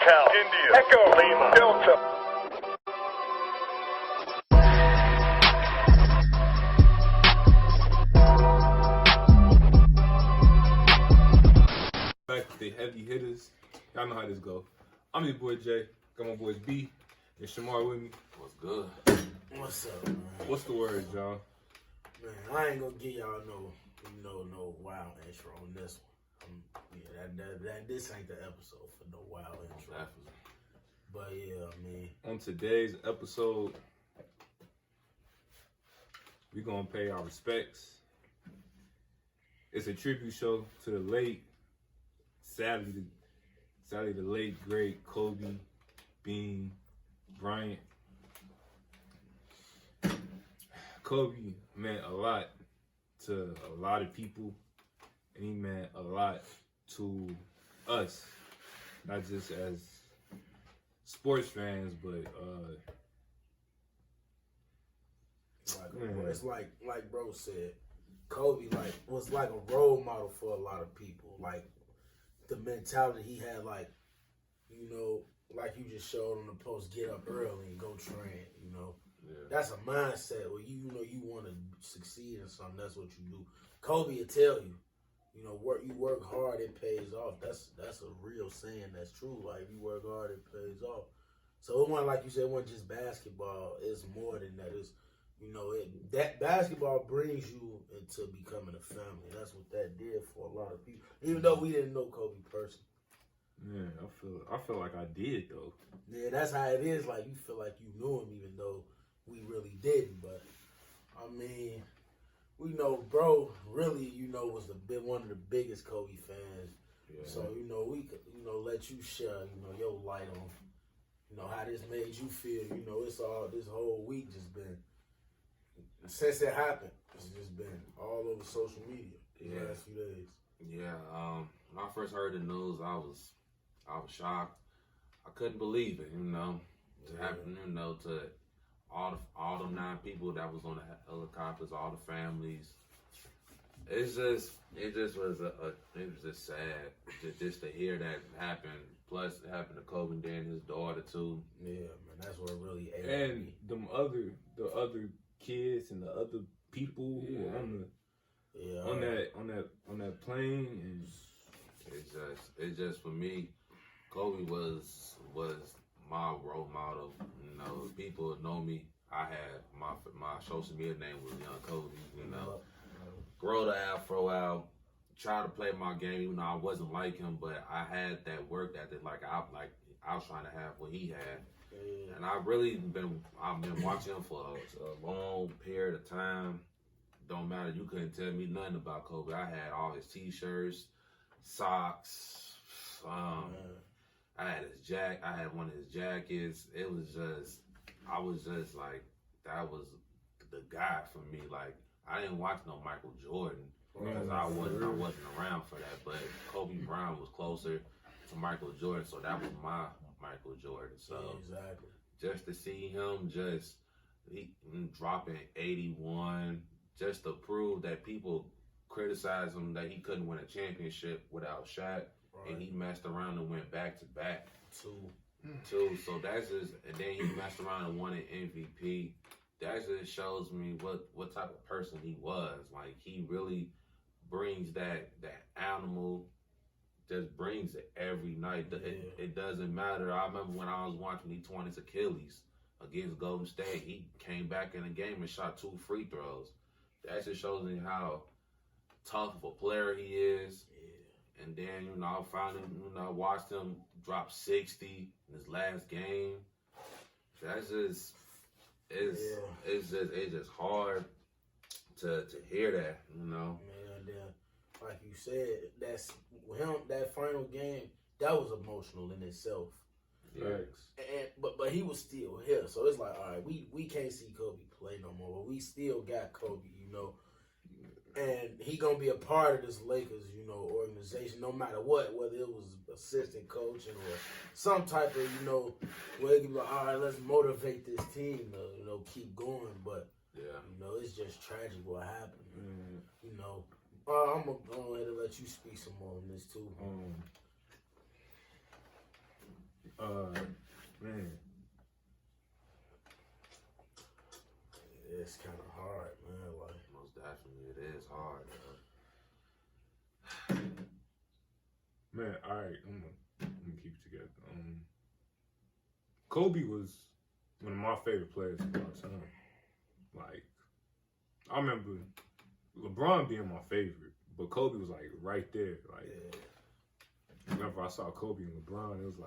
SoCal, India, Echo, Lima, Delta. Back with the heavy hitters. Y'all know how this go. I'm your boy Jay. Got my boys B and Shamar with me. What's good? What's up, man? What's the word, y'all? Man, I ain't gonna give y'all no wild intro on this one. This ain't the episode for no wild intro. Definitely. But yeah, man. On today's episode, we're gonna pay our respects. It's a tribute show to the late, sadly the late great Kobe Bean Bryant. Kobe meant a lot to a lot of people, and he meant a lot to us, not just as sports fans, but It's like bro said, Kobe was like a role model for a lot of people. Like the mentality he had, like you just showed on the post, get up early and go train. yeah. That's a mindset where you want to succeed in something. That's what you do. Kobe will tell you, you work hard, it pays off. That's a real saying. That's true. Like you work hard, it pays off. So it wasn't like you said, it wasn't just basketball. It's more than that. It's that basketball brings you into becoming a family. That's what that did for a lot of people. Even though we didn't know Kobe personally. Yeah, I feel like I did though. Yeah, that's how it is. Like you feel like you knew him, even though we really didn't. But I mean, we know, bro. Really, was one of the biggest Kobe fans. Yeah. So we could let you share your light on how this made you feel. It's all this whole week just been since it happened. It's just been all over social media the last few days. Yeah. When I first heard the news, I was shocked. I couldn't believe it. To happen. To all the 9 people that was on the helicopters, all the families. It just was just sad just to hear that happen. Plus, it happened to Kobe and then his daughter too. Yeah, man, that's what really ate And me. the other kids and the other people who were on that plane, and it's just for me, Kobe was my role model. People know me. I had my social media name was Young Kobe. Grow the afro out, try to play my game. Even though I wasn't like him, but I had that work ethic. I was trying to have what he had. Yeah. And I've been watching him for a long period of time. Don't matter, you couldn't tell me nothing about Kobe. I had all his t-shirts, socks, I had one of his jackets. I was just like, that was the guy for me. Like, I didn't watch no Michael Jordan because I wasn't around for that. But Kobe Bryant was closer to Michael Jordan, so that was my Michael Jordan. So exactly. Just to see him he dropping 81, just to prove that people criticize him that he couldn't win a championship without Shaq, and he messed around and went back to back. Two. So that's just, and then he messed around and won an MVP. That just shows me what type of person he was. Like, he really brings that animal. Just brings it every night. It doesn't matter. I remember when I was watching, he torn his Achilles against Golden State. He came back in the game and shot 2 free throws. That just shows me how tough of a player he is. Yeah. And then, I finally, watched him drop 60 in his last game. That's just, it's just hard to hear that, Man, like you said, that's him. That final game, that was emotional in itself. Thanks. But he was still here, so it's like, all right, we can't see Kobe play no more, but we still got Kobe, and he gonna be a part of this Lakers, organization, no matter what, whether it was assistant coaching or some type of, where it can be like, all right, let's motivate this team to, keep going, but it's just tragic what happened. I'm gonna go ahead and let you speak some more on this too. Man. It's kind of hard, man. Like, most definitely, it is hard. Man, all right, I'm gonna keep it together. Kobe was one of my favorite players of all time. Like, I remember LeBron being my favorite, but Kobe was like right there. Like, whenever I saw Kobe and LeBron, it was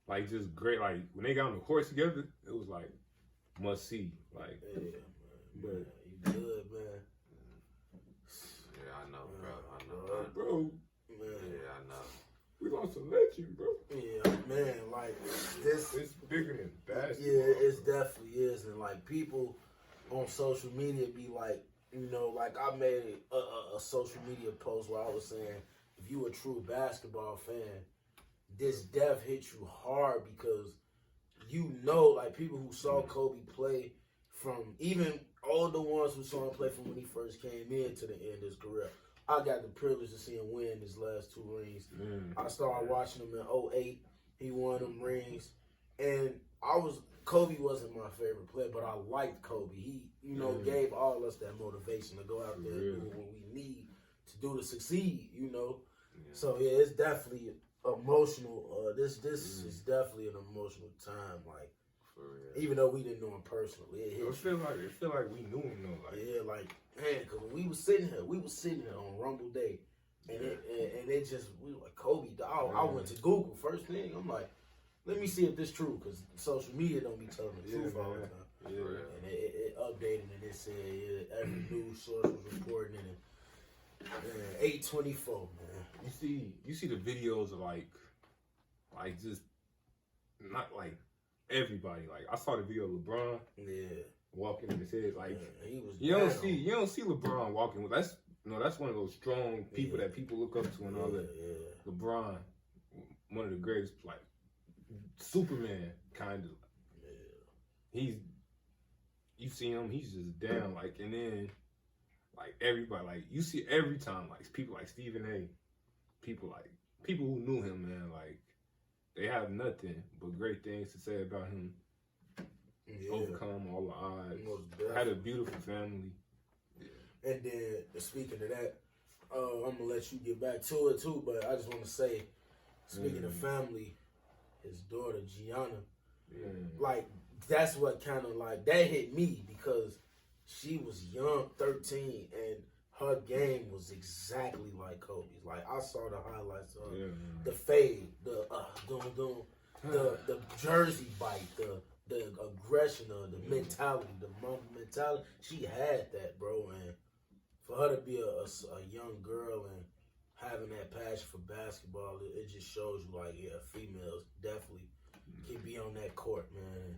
like just great. Like when they got on the court together, it was like must see. Like, yeah, man. but You good, man. Yeah, I know, bro. bro, Man. Yeah, I know. we lost a legend, bro. Yeah, man. Like this. It's bigger than basketball. Yeah, it definitely is, and like people on social media be like, you know, like I made a social media post where I was saying, if you a true basketball fan, this death hits you hard because you know, like people who saw Kobe play from even all the ones who saw him play from when he first came in to the end of his career. I got the privilege to see him win his last 2 rings. I started watching him in 2008. He won them rings. And Kobe wasn't my favorite player, but I liked Kobe. He, you know, gave all us that motivation to go out there and do what we need to do to succeed, you know. So, yeah, it's definitely emotional. This is definitely an emotional time, like, For real. even though we didn't know him personally. It feel like we knew him though. Like, yeah, like, man, because when we was sitting here on Rumble Day, and it just, we were like, Kobe, dog. I went to Google first thing. I'm like, let me see if this true, because social media don't be telling the truth all the time. Yeah. And it updated and it said every news source was reporting it. 824, man. You see the videos of like just not like everybody. Like I saw the video of LeBron walking in his head. Like he was you don't see LeBron walking with that's one of those strong people that people look up to and all that. LeBron, one of the greatest, like Superman kind of. You see him, he's just down, like, and then like everybody, like you see every time, like people like Stephen A, people who knew him, man, like they have nothing but great things to say about him. Overcome all the odds. Had a beautiful family. And then speaking of that, I'm gonna let you get back to it too, but I just want to say, speaking of family, his daughter Gianna, like that's what kind of like that hit me because she was young, 13, and her game was exactly like Kobe's. Like I saw the highlights of the fade, the jersey bite, the aggression, the mentality, the Mamba mentality. She had that, bro, and for her to be a young girl and having that passion for basketball, it just shows you, like, yeah, females definitely can be on that court, man,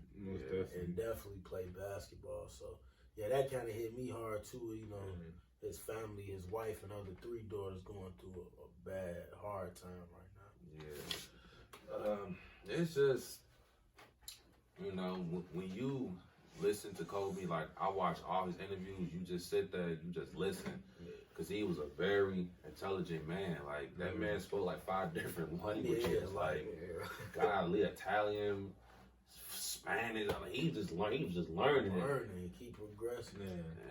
and definitely play basketball. So, yeah, that kind of hit me hard, too, you know, his family, his wife, and other 3 daughters going through a bad, hard time right now. Yeah. It's just, you know, when you listen to Kobe, like, I watch all his interviews, you just sit there, you just listen. Because he was a very intelligent man. Like, that man spoke like 5 different languages. Golly, Italian, Spanish. I mean, he was just learning. Keep progressing.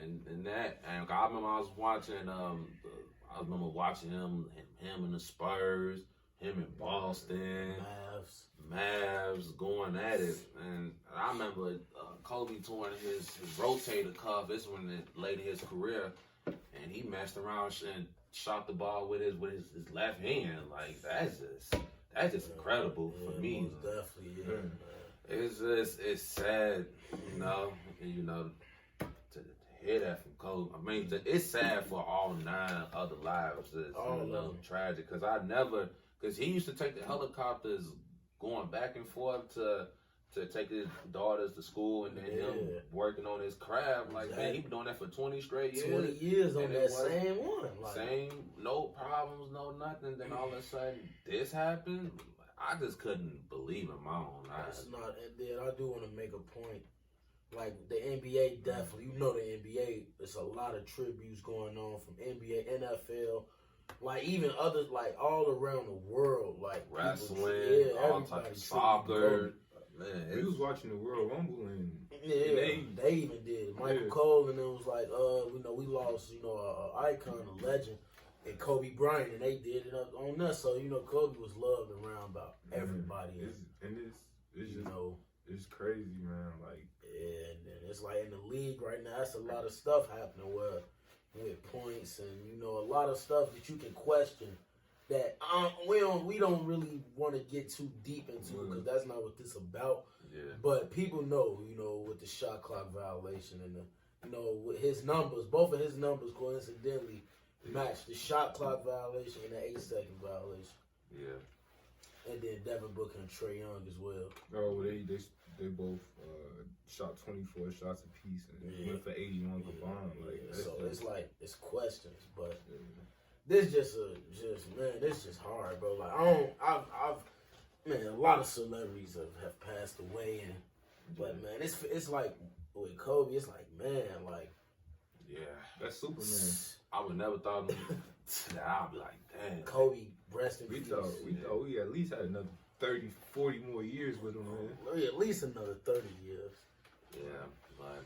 And I remember I was watching, him and the Spurs, him in Boston. Mavs going at it. And I remember Kobe touring his rotator cuff. This one late in his career. And he messed around and shot the ball with his left hand. Like that's just incredible for me. Most definitely, It's sad, you know, to hear that from Kobe. I mean, it's sad for all 9 other lives. It's tragic because he used to take the helicopters going back and forth to take his daughters to school and then him working on his craft. Like, man, he been doing that for 20 straight years. 20 years on that same one. Like, same, no problems, no nothing. Then all of a sudden, this happened. I just couldn't believe in my own eyes. It's not, and then I do want to make a point. Like, the NBA definitely, you know the NBA, there's a lot of tributes going on from NBA, NFL, like even others, like all around the world, like Wrestling, people, all types of soccer. Man, We was watching the World Rumble and they even did. Michael Cole and it was like, we lost, an icon, a legend, and Kobe Bryant, and they did it up on us. So Kobe was loved around about everybody. It's just it's crazy, man. Like, and it's like in the league right now, that's a lot of stuff happening with points and a lot of stuff that you can question. That we don't really want to get too deep into because that's not what this about. Yeah. But people know, with the shot clock violation and with his numbers, both of his numbers coincidentally match the shot clock violation and the 8-second violation. Yeah. And then Devin Booker and Trae Young as well. Oh, they both shot 24 shots apiece and went for 81 combined. So it's like it's questions, but. This this just hard, bro. Like a lot of celebrities have passed away, but man, it's like with Kobe, it's like man, like that's Superman. I would never thought that I'd be like, dang, Kobe, rest in peace. We thought we at least had another 30, 40 more years with him, man. At least another 30 years. Yeah, but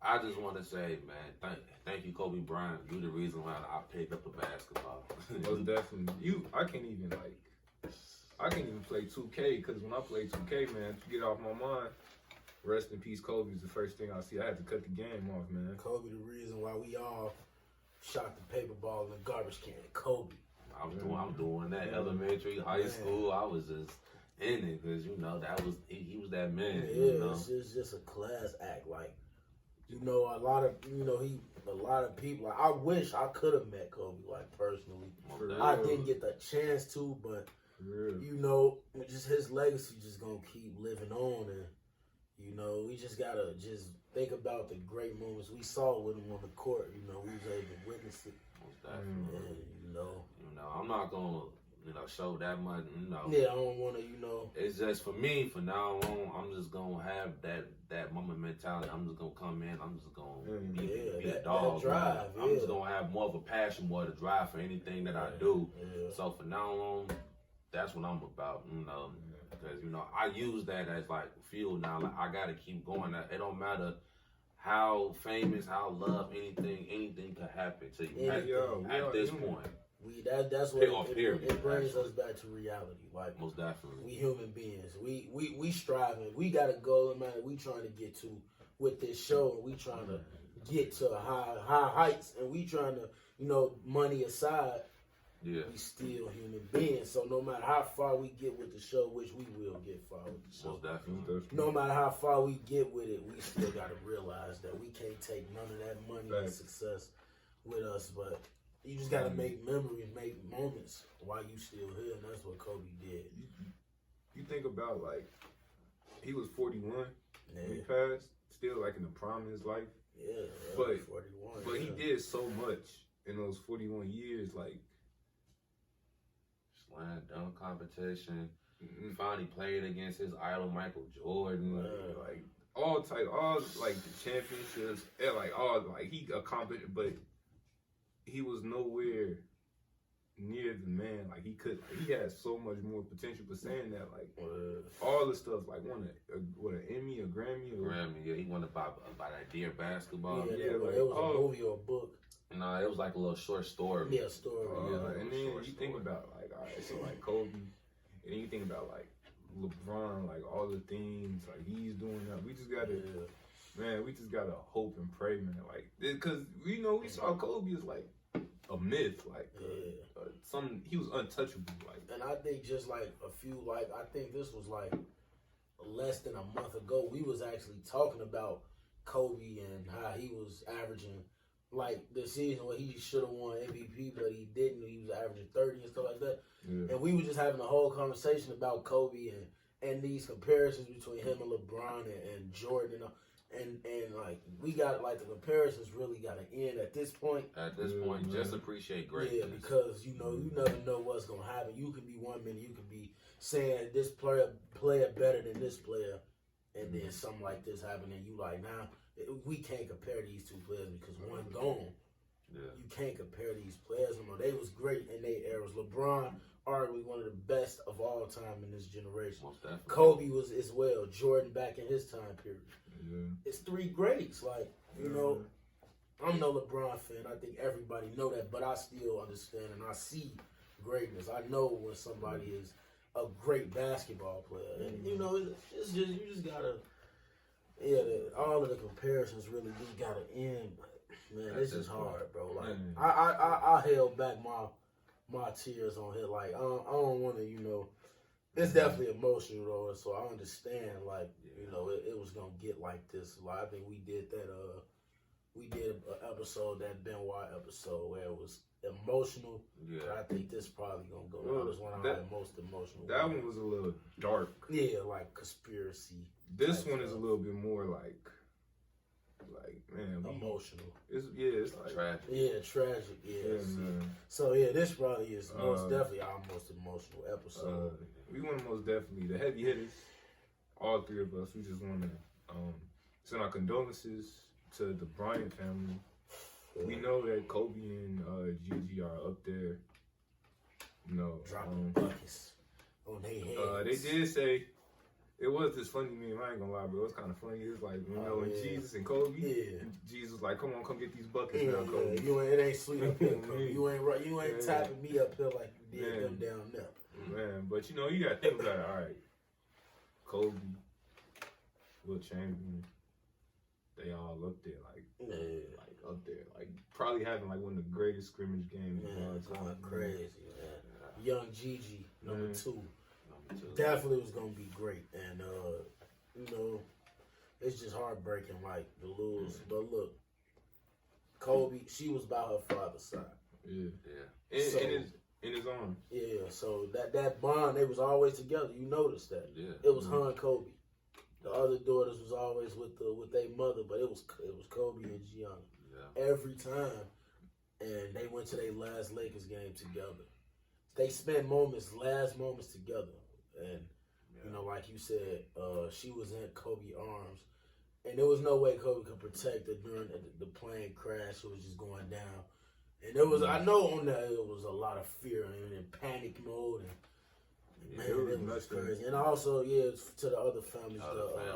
I just want to say, man, thank you, Kobe Bryant. You're the reason why I picked up the basketball. Most definitely. I can't even play 2K because when I play 2K, man, to get off my mind, rest in peace, Kobe is the first thing I see. I had to cut the game off, man. Kobe, the reason why we all shot the paper ball in the garbage can. Kobe. I'm doing that elementary, high school. I was just in it because he was that man. Yeah, it's just a class act, like. A lot of people. Like, I wish I could have met Kobe, like personally. I didn't get the chance to, but just his legacy just gonna keep living on, and we just gotta just think about the great moments we saw with him on the court. We was able to witness it. Most definitely. And, I'm not gonna show that much. Yeah, I don't want to. It's just for me. For now on, I'm just gonna have that moment mentality. I'm just gonna come in. I'm just gonna be a dog. Drive, I'm just gonna have more of a passion, more to drive for anything that I do. Yeah. So for now on, that's what I'm about. Because I use that as like fuel now. Like I gotta keep going. It don't matter how famous, how loved, anything could happen to you at this point. That's what it brings us back to reality. Like most definitely, we human beings. We striving. We got a goal in mind. We trying to get to with this show, and we trying to get to high heights, and we trying to money aside. Yeah, we still human beings. So no matter how far we get with the show, which we will get far with the show. Most definitely. No matter how far we get with it, we still got to realize that we can't take none of that money and success with us, but. You just gotta make memories, make moments while you still here, and that's what Kobe did. You think about he was 41 when he passed, still in the prime of his life. Yeah, but 41. But he did so much in those 41 years, slam dunk competition. Finally played against his idol Michael Jordan. All the championships, and he accomplished, but. He was nowhere near the man. He had so much more potential. But saying that, all the stuff, won an Emmy, a Grammy, Yeah, he won by that Dear Basketball. Yeah, it was a movie or a book. No, it was a little short story. Yeah, story. And then you think about Kobe, and then you think about LeBron, all the things he's doing now. We just gotta. Yeah. Man, we just gotta hope and pray, man. Because we saw Kobe as a myth, he was untouchable, And I think just a few, I think this was less than a month ago. We was actually talking about Kobe and how he was averaging the season where he should have won MVP, but he didn't. He was averaging 30 and stuff like that. Yeah. And we were just having a whole conversation about Kobe and these comparisons between him and LeBron and Jordan. And we got the comparisons really got to end at this point. At this point, just appreciate greatness. Yeah, because you never know what's gonna happen. You could be 1 minute, you could be saying this player better than this player, and then something like this happen, and you nah, we can't compare these two players because one gone. you can't compare these players no more. They was great in their eras. LeBron, arguably one of the best of all time in this generation. Most definitely. Kobe was as well. Jordan back in his time period. Yeah. It's three greats. Like, you know, I'm no LeBron fan. I think everybody know that, but I still understand and I see greatness. I know when somebody is a great basketball player. And, you know, it's just, you just gotta, all of the comparisons really do gotta end. But, man, this is hard, bro. Like, I held back my tears on here. Like, I don't want to, you know, it's definitely emotional, though. So I understand, like, you know, it was gonna get like this. Like, I think we did that. We did an episode, that Benoit episode, where it was emotional. Yeah. But I think this probably gonna go. That was one of the most emotional. That one was a little dark. Yeah, like conspiracy. This one is a little bit more like man, emotional. It's like tragic. Yeah, tragic. Yeah. man. So yeah, this probably is most definitely our most emotional episode. We want to most definitely the heavy hitters, all three of us. We just want to send our condolences to the Bryant family. We know that Kobe and Gigi are up there. You know, dropping buckets on their heads. They did say. It was this funny meme, I ain't gonna lie, bro. It was kind of funny. It was like, you know, when Jesus and Kobe, Jesus was like, come on, come get these buckets now, Kobe. It ain't sweet up here, Kobe. You ain't tapping me up here like you did them down there. Man, but you know, you gotta think about it. All right, Kobe, Will Chamberlain, they all up there, like up there, like probably having like one of the greatest scrimmage games of all time. Going crazy, man. Young Gigi, number two. Definitely was gonna be great, and you know, it's just heartbreaking, like to lose. But look, Kobe, she was by her father's side. In his arms. Yeah, so that bond, they was always together. You noticed that. Yeah. It was her and Kobe. The other daughters was always with their mother, but it was Kobe and Gianna. Yeah. Every time, and they went to their last Lakers game together. They spent last moments together. And, you know, like you said, she was in Kobe's arms. And there was no way Kobe could protect her during the plane crash. It was just going down. And there was, I know on that, it was a lot of fear and in panic mode. And, man, it was crazy. And also, to the other families,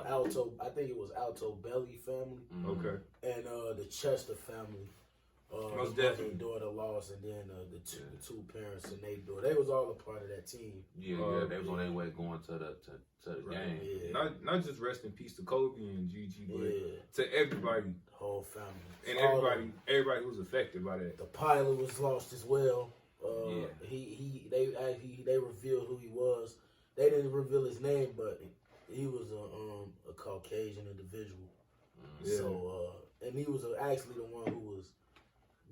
Alto, I think it was Alto Belly family. Okay. And the Chester family. Most mother definitely. and daughter lost, and then the two parents and their daughter. They was all a part of that team. Yeah, they was on their way going to the game. Yeah. Not just rest in peace to Kobe and Gigi, but to everybody, the whole family, and everybody who was affected by that. The pilot was lost as well. They revealed who he was. They didn't reveal his name, but he was a Caucasian individual. So and he was actually the one who was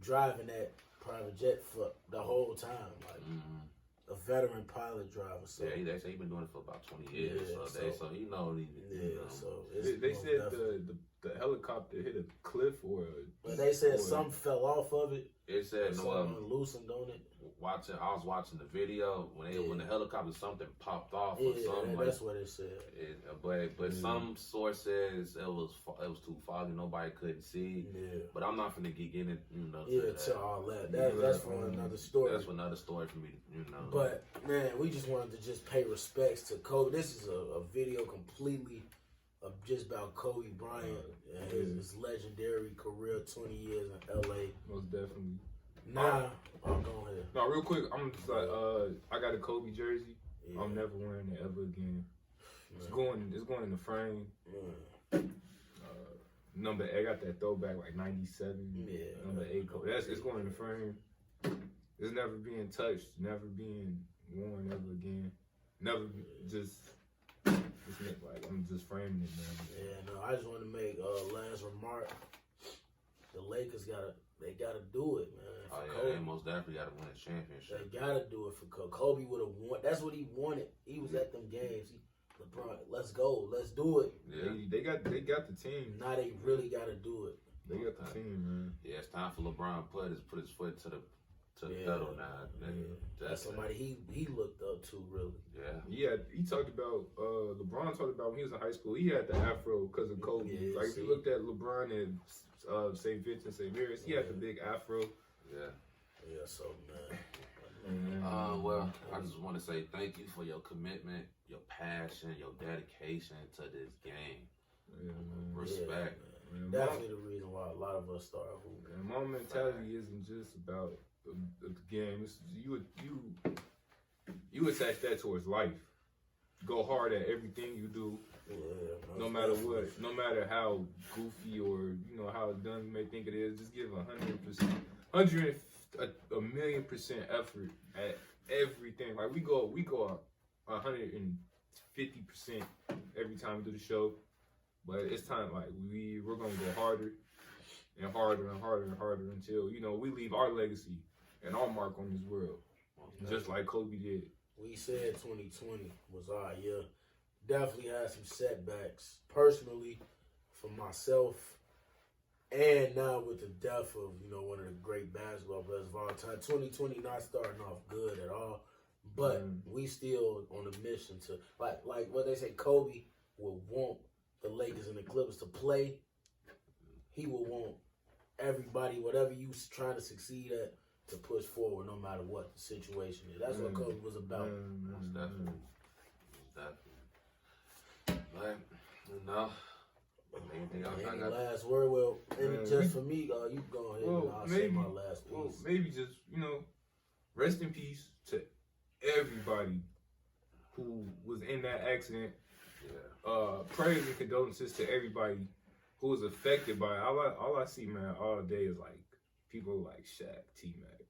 driving that private jet for the whole time, like a veteran pilot driver. So they say he's been doing it for about 20 years. So he knows. So they said the helicopter hit a cliff but they said something fell off of it. It said something loosened on it. I was watching the video when the helicopter something popped off or something. That's what it said. But some sources it was too foggy, nobody couldn't see. But I'm not finna get into to all that. That's for another story. That's for another story for me, But man, we just wanted to just pay respects to Kobe. This is a video completely just about Kobe Bryant and his legendary career, 20 years in LA. Most definitely. Nah, I'm going ahead. No, real quick, I'm just like, I got a Kobe jersey. I'm never wearing it ever again. It's going in the frame. Number 8, I got that throwback like 97. Number 8 Kobe. It's going in the frame. It's never being touched, never being worn ever again. Never like I'm just framing it, man. I just want to make last remark. The Lakers gotta do it, man. They most definitely gotta win a championship. They gotta do it for Kobe. Kobe would have won. That's what he wanted. He was at them games. LeBron, let's go, let's do it. Yeah, they got the team. Now they really gotta do it. They got the team, man. Yeah, it's time for LeBron put his foot to the pedal now. That's somebody he looked up too, really. Yeah. He talked about LeBron talked about when he was in high school. He had the afro because of Kobe. Yeah, like if you looked at LeBron and St. Vincent, St. Mary's, he had the big afro. Yeah, so man. Well, I just want to say thank you for your commitment, your passion, your dedication to this game. Respect. Yeah, man. Definitely the reason why a lot of us start hooping. And my mentality isn't just about the game. It's, you attach that towards life. Go hard at everything you do. No matter what, no matter how goofy or how dumb you may think it is, just give 100%, a million% effort at everything. Like we go 150% every time we do the show, but it's time like we're gonna go harder and harder and harder and harder until we leave our legacy and our mark on this world, just like Kobe did. We said 2020 was our year. Definitely had some setbacks personally for myself, and now with the death of one of the great basketball players of all time. 2020 not starting off good at all, but we still on a mission to like what they say. Kobe would want the Lakers and the Clippers to play. He would want everybody, whatever you trying to succeed at, to push forward no matter what the situation is. That's what Kobe was about. Most definitely. But, anything else Any last word? Well, just for me, you go ahead and I'll say my last piece. Well, maybe just, rest in peace to everybody who was in that accident. Prayers and condolences to everybody who was affected by it. All I see, man, all day is like people like Shaq, T-Mac,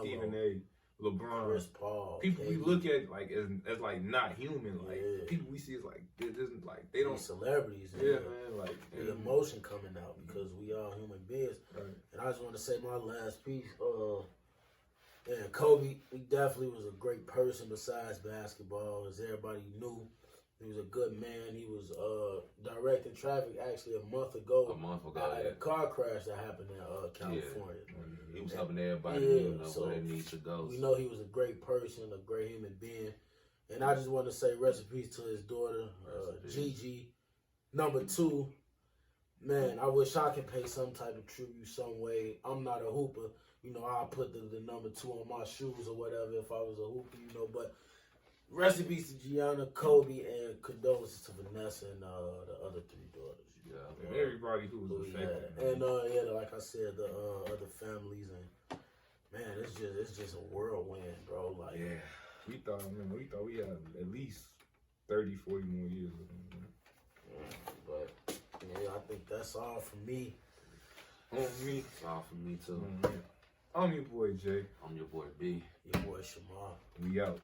Stephen A, LeBron, Chris Paul, people we look at like as like not human. Like people we see is like this isn't like they don't celebrities. Man, like the emotion coming out because we are human beings. Right. And I just want to say my last piece. Kobe, he definitely was a great person besides basketball, as everybody knew. He was a good man. He was directing traffic actually a month ago. At a car crash that happened in California. He was helping everybody where they need to go. We know he was a great person, a great human being. And I just want to say rest in peace to his daughter, Gigi. Number 2, man, I wish I could pay some type of tribute some way. I'm not a hooper. I'll put the number 2 on my shoes or whatever if I was a hooper, but rest in peace to Gianna, Kobe, and condolences to Vanessa and the other 3 daughters. And everybody who was affected. And like I said, the other families, and man, it's just a whirlwind, bro. Like we thought we had at least 30, 40 more years with him. But I think that's all for me. It's all for me too. I'm your boy Jay. I'm your boy B. Your boy Shamar. We out.